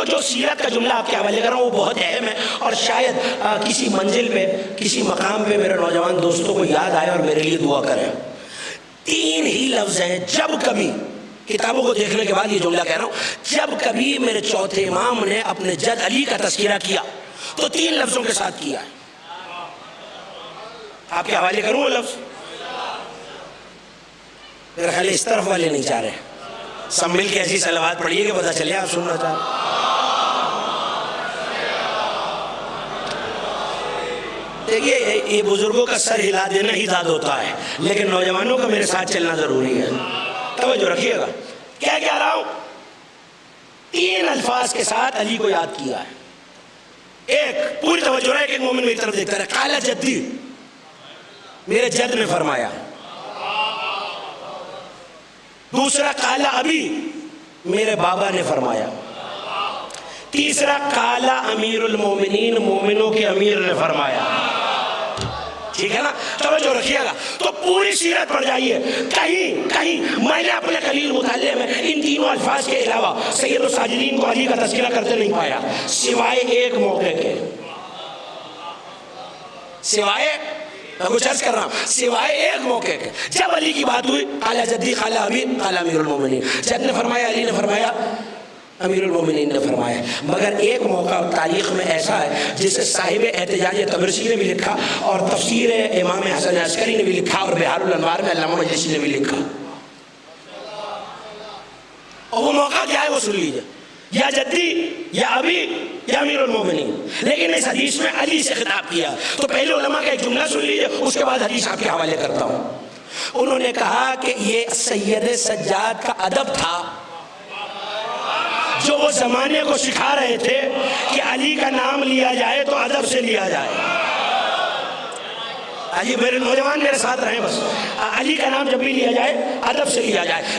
جو سیرت کا جملہ آپ کے حوالے کر رہا ہوں وہ بہت اہم ہے، اور شاید کسی منزل پہ کسی مقام پہ میرے نوجوان دوستوں کو یاد آئے اور میرے لیے دعا کریں۔ 3 ہی لفظ ہیں، جب کبھی کتابوں کو دیکھنے کے بعد یہ جملہ کہہ رہا ہوں، جب کبھی میرے چوتھے امام نے اپنے جد علی کا تذکرہ کیا تو 3 لفظوں کے ساتھ کیا ہے۔ آپ کے حوالے کروں وہ لفظ؟ میرا خیال اس طرف والے نہیں چاہ رہے، سب مل کے ایسی صلوات پڑھیے کہ پتہ چلے آپ سننا چاہ رہے۔ دیکھیے یہ بزرگوں کا سر ہلا دینا ہی زیادہ ہوتا ہے، لیکن نوجوانوں کا میرے ساتھ چلنا ضروری ہے، توجہ رکھیے گا۔ کیا کہہ رہا ہوں؟ 3 الفاظ کے ساتھ علی کو یاد کیا ہے۔ ایک، پوری توجہ رہے، ایک مومن میری طرف دیکھتا رہے، قال جدی، میرے جد نے فرمایا۔ دوسرا، قال ابی، میرے بابا نے فرمایا۔ تیسرا، قال امیر المومنین، مومنوں کے امیر نے فرمایا۔ ٹھیک ہے نا؟ توجہ رکھیے گا۔ تو پوری سیرت پڑھ جائیے، کہیں میں نے اپنے قلیل مطالعے میں ان تینوں الفاظ کے علاوہ سید الساجدین کو علی کا تذکرہ کرتے نہیں پایا، سوائے ایک موقع کے، میں کچھ عرض کر رہا ہوں، سوائے ایک موقع کے، جب علی کی بات ہوئی، قال جدی، قال ابی، قال امیر المومنین، جد نے فرمایا، علی نے فرمایا، امیر المومنین نے فرمایا۔ مگر ایک موقع تاریخ میں ایسا ہے جسے صاحب احتجاج طبرسی نے بھی لکھا، اور تفسیر امام حسن عسکری نے بھی لکھا، اور بحار الانوار میں علامہ مجلسی نے بھی لکھا، اور وہ موقع کیا ہے وہ سن لیجئے، یا جدی، یا ابی، یا امیر المومنین، لیکن اس حدیث میں علی سے خطاب کیا۔ تو پہلے علماء کا ایک جملہ سن لیجئے، اس کے بعد حدیث آپ کے حوالے کرتا ہوں۔ انہوں نے کہا کہ یہ سید سجاد کا ادب تھا جو وہ زمانے کو سکھا رہے تھے کہ علی کا نام لیا جائے تو ادب سے لیا جائے۔ علی، میرے نوجوان میرے ساتھ رہیں بس، علی کا نام جب بھی لیا جائے ادب سے لیا جائے۔